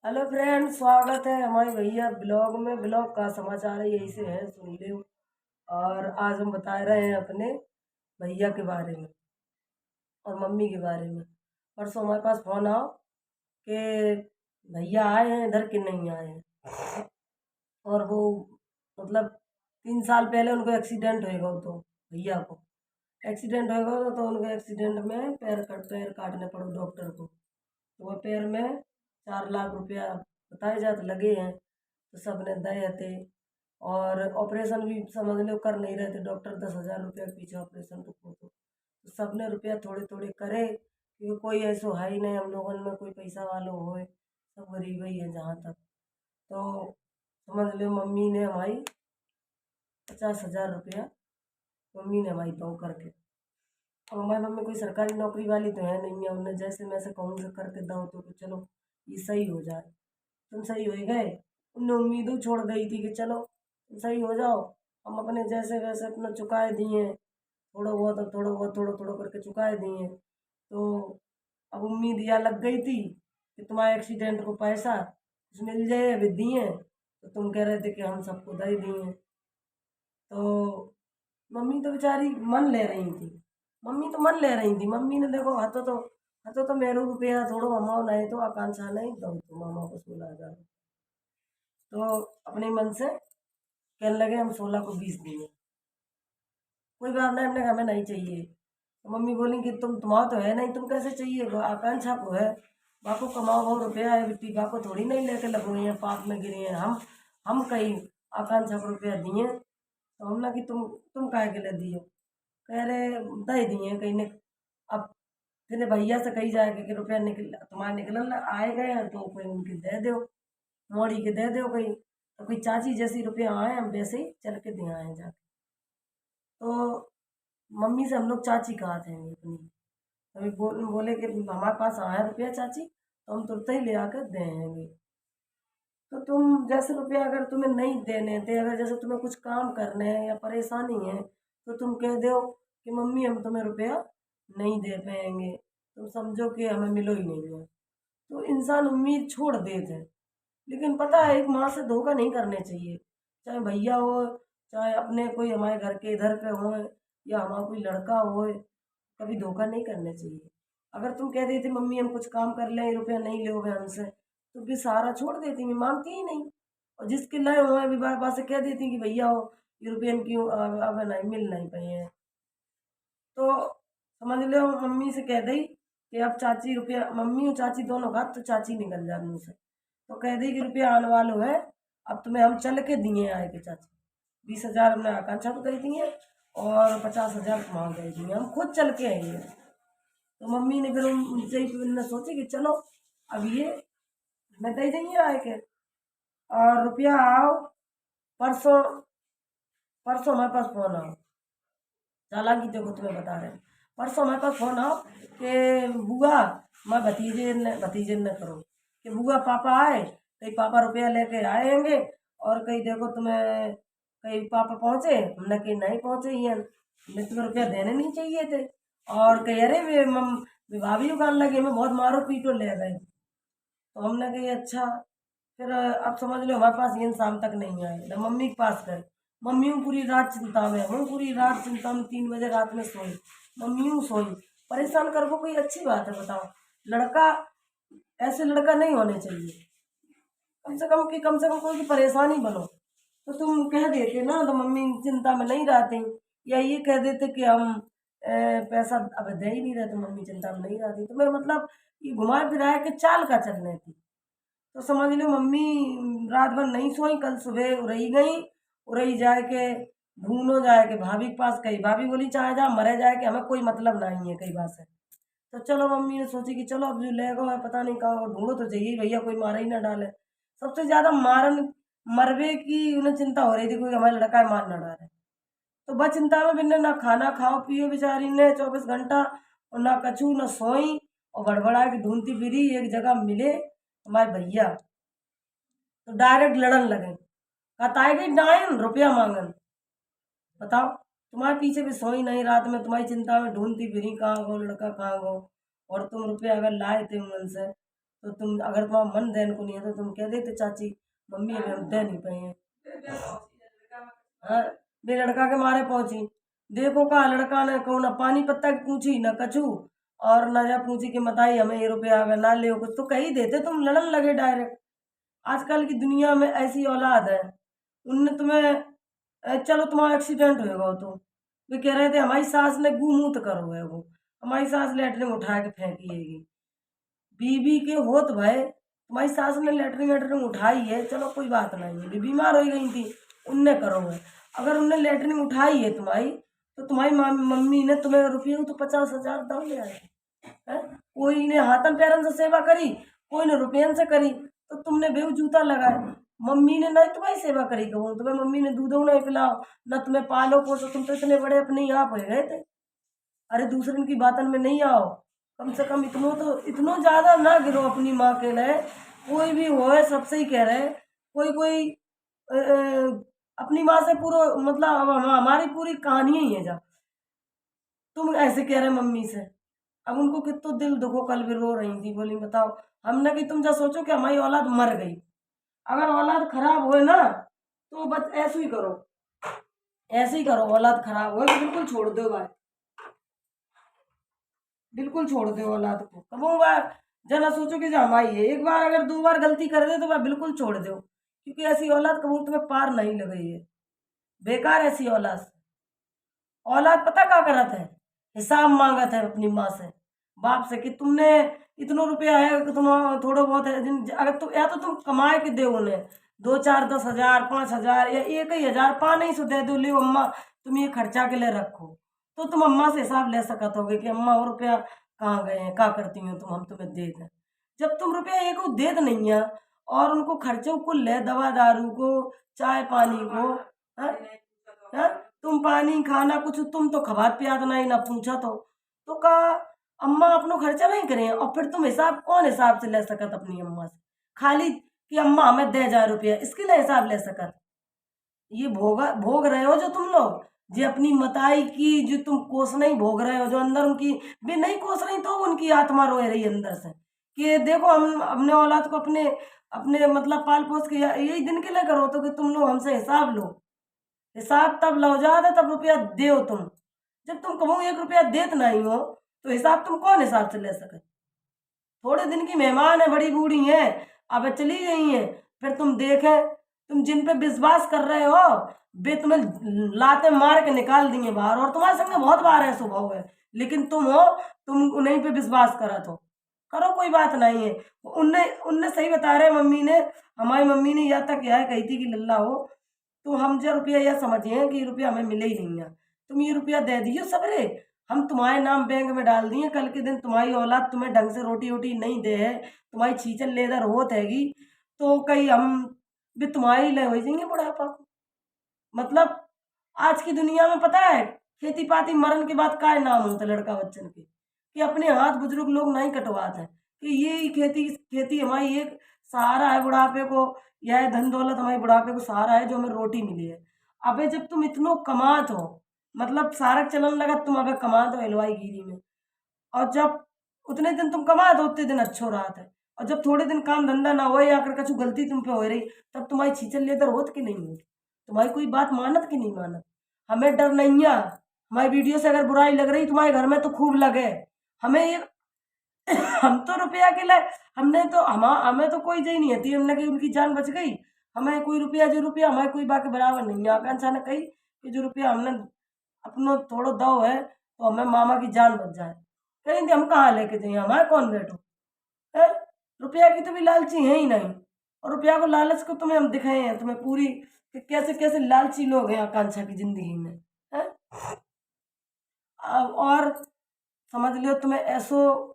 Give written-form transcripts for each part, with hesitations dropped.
Hello friend, स्वागत है हमारे भैया ब्लॉग में। ब्लॉग का समाचार है यही से है, सुन लियो। और आज हम बता रहे हैं अपने भैया के बारे में और मम्मी के बारे में। परसों हमारे पास फोन आओ कि भैया आए हैं इधर कि नहीं आए हैं। और वो मतलब 3 साल पहले उनको एक्सीडेंट होएगा, तो भैया को एक्सीडेंट होएगा तो उनके एक्सीडेंट में पैर काटने पड़ो डॉक्टर को। तो वो पैर में 4 लाख रुपया बताए जाते लगे हैं। तो सब ने दए थे। और ऑपरेशन भी समझ लो कर नहीं रहे थे डॉक्टर, 10,000 रुपया के पीछे ऑपरेशन तो सब ने रुपया थोड़े थोड़े करे, क्योंकि कोई ऐसो है ही नहीं हम लोगों में कोई पैसा वालों होए, सब गरीब ही है जहाँ तक। तो समझ लो मम्मी ने हमारी 50,000 रुपया मम्मी ने हमारी दो करके। और हमारी मम्मी कोई सरकारी नौकरी वाली तो है नहीं है, उन्हें जैसे मैं से कहूँ से करके दो तो चलो ये सही हो जाए। तुम सही हो ही गए। उनने उम्मीद छोड़ दी थी कि चलो तुम सही हो जाओ, हम अपने जैसे वैसे अपना चुकाए दिए, थोड़ा बहुत अब थोड़ा बहुत थोड़ा थोड़ा करके चुकाए दिए। तो अब उम्मीद यह लग गई थी कि तुम्हारे एक्सीडेंट को पैसा कुछ मिल जाए, अभी दिए तो तुम कह रहे थे कि हम सबको दे दिए। तो मम्मी तो बेचारी मन ले रही थी, मम्मी तो मन ले रही थी। मम्मी ने देखो हतो तो मेरू रुपया थोड़ो अमाओ नहीं तो आकांक्षा नहीं दो तो मामा को 16,000। तो अपने मन से कहने लगे हम 16 को 20 देंगे, कोई बात नहीं, हमने कहा हमें नहीं चाहिए। तो मम्मी बोली कि तुम्हारा तो है नहीं, तुम कैसे चाहिए, वो आकांक्षा को है। बाको कमाओ बहुत रुपया है बेटी, बाको थोड़ी नहीं लेके लगो हैं पाप में गिरे हैं हम कहीं आकांक्षा को रुपया दिए। तो हमने कि तुम काहे के लिए दियो, कह रहे दे दिए कहीं ने। अब तेरे भैया से कही जाएगा कि रुपया निकल तुम्हारे निकल आए गए हैं तो कोई उनके दे दो, मोड़ी के दे दो कहीं। तो कोई चाची जैसी रुपया आए हम वैसे ही चल के दे आए जाके। तो मम्मी से हम लोग चाची कहा थे अपनी। अभी बोले कि हमारे पास आया रुपया चाची तो हम तुरंत ही ले आकर देंगे। तो तुम जैसे रुपया अगर तुम्हें नहीं देने थे, अगर जैसे तुम्हें कुछ काम करने हैं या परेशानी है तो तुम कह दो कि मम्मी हम तुम्हें रुपया नहीं दे पाएंगे, तुम समझो कि हमें मिलो ही नहीं है। तो इंसान उम्मीद छोड़ देते हैं। लेकिन पता है एक माँ से धोखा नहीं करने चाहिए, चाहे भैया हो, चाहे अपने कोई हमारे घर के इधर के हो, या हमारा कोई लड़का हो, कभी धोखा नहीं करना चाहिए। अगर तुम कह देती मम्मी हम कुछ काम कर लें रुपया नहीं लोगे हमसे, तो फिर सहारा छोड़ देती, मैं मांगती ही नहीं। और जिसके लाए हुए अभी बार बार से कह देती कि भैया हो ये रुपये क्यों अब नहीं मिल नहीं पाए हैं। तो समझ लो मम्मी से कह दी कि अब चाची रुपया, मम्मी और चाची दोनों का तो चाची निकल जा मुँह से। तो कह दी कि रुपया आने वालो है, अब तुम्हें हम चल के दिए आए के चाची। 20,000 हमने आकांक्षा को दे दिए और 50,000 तुम्हारा दे दिए, हम खुद चल के आएंगे। तो मम्मी ने फिर उनसे ही फिर ने सोची कि चलो अब ये मैं दे देंगे आए के। और रुपया आओ परसों, परसों हमारे पास फोन आओ, चालाकी देखो तुम्हें बता रहे हैं। परसों हमारे पास फोन आओ कि बुआ, मैं भतीजे ने करो कि बुआ पापा आए, कहीं पापा रुपया लेके आएंगे। और कहीं देखो तुम्हें कहीं पापा पहुँचे, हमने कहीं नहीं पहुँचे ही हैं, हमें तुम्हें रुपया देने नहीं चाहिए थे। और कहीं अरे वे भाभी उगान लगे हमें बहुत मारो पीटो ले गए। तो हमने कही अच्छा। फिर अब समझ लो हमारे पास ये शाम तक नहीं आए ना, मम्मी के पास गए। मम्मी हूँ पूरी रात चिंता में, हूँ पूरी रात चिंता में, 3 बजे रात में सोई, मम्मी हूँ सोई। परेशान कर वो कोई अच्छी बात है बताओ। लड़का ऐसे लड़का नहीं होने चाहिए, कम से कम कोई की परेशानी बनो। तो तुम कह देते ना तो मम्मी चिंता में नहीं रहती, या ये कह देते कि हम पैसा अब दे ही नहीं रहे तो मम्मी चिंता में नहीं रहती। तो मैं मतलब ये घुमाए फिराए के चाल का चलने थी। तो समझ लो मम्मी रात भर नहीं सोई, कल सुबह उड़ई गई, उड़ई जाए के ढूंढो जाए के भाभी के पास गई। भाभी बोली चाहे जा मरे जाए कि हमें कोई मतलब नहीं है कई बात से। तो चलो मम्मी ने सोची कि चलो अब जो ले गो है पता नहीं कहाँ ढूंढो तो जाइए भैया कोई मारा ही ना डाले। सबसे ज्यादा मारन मरबे की उन्हें चिंता हो रही थी, कोई हमारे लड़का है मार ना डाले। तो बस चिंता में बिन्ने ना खाना खाओ पियो बेचारी ने 24 घंटा, और ना कछू ना सोई, और गड़बड़ा के ढूंढती फिरी एक जगह मिले हमारे भैया। तो डायरेक्ट लड़न लगे, कताई गई डायन रुपया मांगन। बताओ तुम्हारे पीछे भी सोई नहीं रात में, तुम्हारी चिंता में ढूंढती फिरी कहाँ गो लड़का कहाँ गो, और तुम रुपया अगर लाए थे उनसे तो तुम अगर तुम्हारा मन देन को नहीं है तो तुम कह देते चाची मम्मी अभी हम दे नहीं पाए हैं। हाँ, बे लड़का के मारे पहुंची। देखो कहा लड़का ने को ना पानी पत्ता की पूछी ना कछू, और ना जा पूछी कि बताई हमें ये रुपया अगर ना ले कुछ तो कही देते, तुम लड़न लगे डायरेक्ट। आजकल की दुनिया में ऐसी औलाद है। उनने तुम्हें चलो तुम्हारा एक्सीडेंट होगा हो तो वे कह रहे थे हमारी सास ने गू मूत करो है, वो हमारी सास लेटरिन उठा के फेंकी। बीबी के होत भाई तुम्हारी सास ने लेटरिन वेटरिन उठाई है, चलो कोई बात नहीं है, बीमार हो गई थी उनने करो है। अगर उनने लेटरिन उठाई है तुम्हारी, तो तुम्हारी मम्मी ने तुम्हें रुपये तो 50,000 दाव ले आए हैं। कोई ने हाथन पैरन से सेवा करी, कोई ने रुपयन से करी, तो तुमने बेहू जूता लगाए। मम्मी ने नहीं तुम्हारी सेवा करी, कहूँ तुम्हें मम्मी ने दूध नहीं पिलाओ, न तुम्हें पालो पोसो, तुम तो इतने बड़े अपने आप हो गए थे। अरे दूसरे की बातन में नहीं आओ, कम से कम इतनो ज्यादा ना गिरो अपनी माँ के लिए। कोई भी हो सबसे ही कह रहे, कोई कोई अपनी माँ से पूरा मतलब हमारी पूरी कहानी ही है। जा तुम ऐसे कह रहे मम्मी से, अब उनको कितो दिल दुखो, कल भी रो रही थी, बोली बताओ हमने कि तुम जा सोचो कि हमारी औलाद मर गई, अगर औलाद खराब हो ना तो बस ऐसे ही करो, ऐसे ही करो। औलाद खराब हो तो बिल्कुल छोड़ दो भाई, बिल्कुल छोड़ दो औलाद को। कबू बार जना सोचो कि जो हमारी है, एक बार अगर 2 बार गलती कर दे तो वह बिल्कुल छोड़ दो, क्योंकि ऐसी औलाद कबू तुम्हें पार नहीं लग रही है। बेकार ऐसी औलाद से। औलाद पता क्या करत है, हिसाब मांगत है अपनी माँ से बाप से कि तुमने इतनो रुपया है कि तुम थोड़ा बहुत है अगर तुम या तो तुम कमाए के दे उन्हें 2 4 10 हजार 5 हजार या 1 ही हजार पा नहीं सो दे दो, ले अम्मा तुम ये खर्चा के लिए रखो, तो तुम अम्मा से हिसाब ले सकत होगे कि अम्मा वो रुपया कहाँ गए हैं, क्या करती हो तुम, हम तुम्हें दे दें। जब तुम रुपया एक को देत नहीं है और उनको खर्चों को ले दवा दारू को चाय पानी को, है? तुम पानी खाना कुछ तुम तो खबात पियात नहीं ना पूछा तो का अम्मा अपनो खर्चा नहीं करें, और फिर तुम हिसाब कौन हिसाब से ले सकत अपनी अम्मा से, खाली कि अम्मा हमें दे जा रुपया इसके लिए हिसाब ले सकत। ये भोग रहे हो जो तुम लोग, जो अपनी मताई की जो तुम कोस नहीं भोग रहे हो, जो अंदर उनकी भी नहीं कोस रही तो उनकी आत्मा रोए रही अंदर से कि देखो हम अपने औलाद को अपने अपने मतलब पाल पोस के यही दिन के लिए करो, तो कि तुम लोग हमसे हिसाब लो, हिसाब तब लो जाते तब रुपया दो तुम। जब तुम कहो 1 रुपया देत नहीं हो तो हिसाब तुम कौन हिसाब से ले सके। थोड़े दिन की मेहमान है, बड़ी बूढ़ी है, अब चली गई है, फिर तुम देखे तुम जिन पे विश्वास कर रहे हो वे तुम्हें लाते मार के निकाल दिए बाहर, और तुम्हारे संग बहुत बार है स्वभाव है, लेकिन तुम हो तुम उन्हीं पे विश्वास करत हो। करो कोई बात नहीं है। उनने उनने सही बता रहे मम्मी ने, हमारी मम्मी ने यह तक यह कही थी कि लल्ला हो तो हम जो रुपया यह समझिए कि ये रुपया हमें मिले ही नहीं है, तुम ये रुपया दे दियो सबरे, हम तुम्हारे नाम बैंक में डाल दिए, कल के दिन तुम्हारी औलाद तुम्हें ढंग से रोटी वोटी नहीं दे है, तुम्हारी छीचन लेदर होत हैगी, तो कहीं हम भी तुम्हारी ले हो जाएंगे बुढ़ापा को। मतलब आज की दुनिया में पता है खेती पाती मरण के बाद का नाम होता लड़का बच्चन के, कि अपने हाथ बुजुर्ग लोग नहीं कटवाते हैं कि ये खेती खेती हमारी एक सहारा है बुढ़ापे को, यह धन दौलत हमारी बुढ़ापे को सहारा है जो हमें रोटी मिली है। अबे जब तुम इतनो कमात हो, मतलब सारक चलन लगा तुम अबे कमात हो हलवाई गिरी में, और जब उतने दिन तुम कमात हो उतने दिन अच्छो रहा था, और जब थोड़े दिन काम धंधा ना हो या कर कछु गलती तुम पे हो रही, तब तुम्हारी छीचन लेदर होत कि नहीं होत, तुम्हारी कोई बात मानत कि नहीं मानत। हमें डर नहीं है, हमारी वीडियो से अगर बुराई लग रही तुम्हारे घर में तो खूब लगे, हमें ये हम तो रुपया के लिए हमने तो हमें तो कोई जई नहीं है हमने कही उनकी जान बच गई, हमें कोई रुपया जो रुपया हमारे कोई बाकी बराबर नहीं है। आकांक्षा ने कही कि जो रुपया हमने अपनो थोड़ो दो है तो हमें मामा की जान बच जाए, कहीं हम कहाँ लेके जाइए, हमारे कौन बैठो है। रुपया की तो भी लालची है ही नहीं, और रुपया को लालच को तुम्हें हम दिखाए हैं तुम्हें पूरी कि कैसे कैसे लालची लोग हैं आकांक्षा की जिंदगी में है। और समझ लियो तुम्हें ऐसो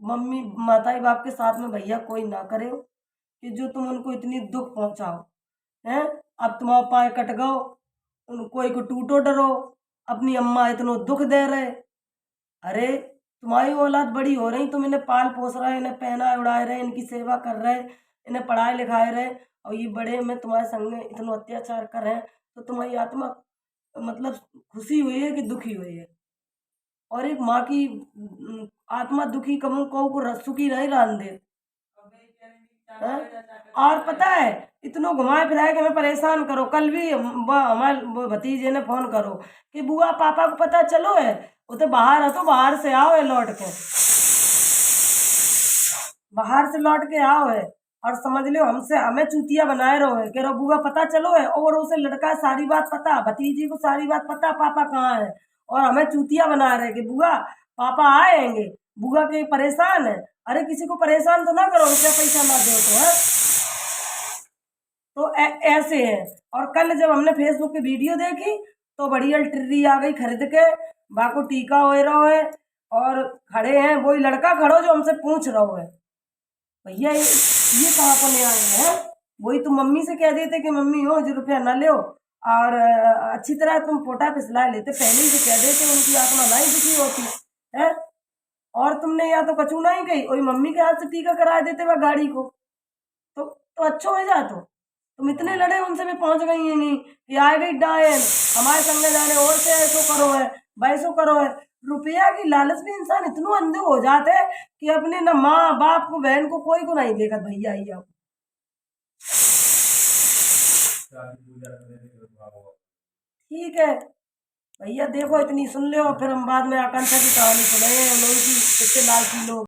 मम्मी माताई बाप के साथ में भैया कोई ना करे कि जो तुम उनको इतनी दुख पहुंचाओ हैं। अब तुम्हारा पाए कट गओ, उन कोई को टूटो डरो, अपनी अम्मा इतनो दुख दे रहे। अरे तुम्हारी औलाद बड़ी हो रही, तुम इन्हें पाल पोस रहे, इन्हें पहना उड़ाए रहे, इनकी सेवा कर रहे, इन्हें पढ़ाए लिखाए रहे, और ये बड़े में तुम्हारे संग में इतना अत्याचार कर रहे हैं, तो तुम्हारी आत्मा मतलब खुशी हुई है कि दुखी हुई है। और एक माँ की आत्मा दुखी कमू को सुखी नहीं रान दे। हैं? और पता है इतनो घुमाए फिराए के हमें परेशान करो। कल भी हमारे भतीजे ने फोन करो कि बुआ पापा को पता चलो है, वो तो बाहर है, तो बाहर से आओ है लौट के, बाहर से लौट के आओ है। और समझ लो हमसे हमें चूतिया बनाए रहो है, कह रहो बुआ पता चलो है, और उसे लड़का सारी बात पता, भतीजी को सारी बात पता पापा कहाँ है, और हमें चूतिया बना रहे कि बुआ पापा आएंगे, बुआ के परेशान है। अरे किसी को परेशान तो ना करो, रुपया पैसा ना दो तो है। तो ऐसे है। और कल जब हमने फेसबुक पे वीडियो देखी तो बढ़िया टिर्री आ गई खरीद के, बाको टीका हो रहा है, और खड़े हैं वही लड़का खड़ो जो हमसे पूछ रहा है भैया ये कहाँ को ले आए हैं। वही तुम मम्मी से कह देते कि मम्मी हो जो रुपया ना लो, और अच्छी तरह तुम पोटा पिसला लेते, पहले ही से कह देते, उनकी आत्मा नहीं दुखी होती है। और तुमने या तो कचू नहीं कही, वही मम्मी के हाथ से टीका करा देते वह गाड़ी को, तो अच्छा हो जातो। तुम इतने लड़े उनसे भी पहुंच गई है नहीं कि आ गई डायन हमारे संग जाने, और से ऐसो करो है वैसो करो है। रुपया की लालच में इंसान इतनो अंधे हो जाते हैं कि अपने न माँ बाप को बहन को कोई को नहीं देखा भैया ही अब। ठीक है भैया, देखो इतनी सुन ले, और फिर हम बाद में आकांक्षा की कहानी सुनाए, लोगों की कितने लालची लोग।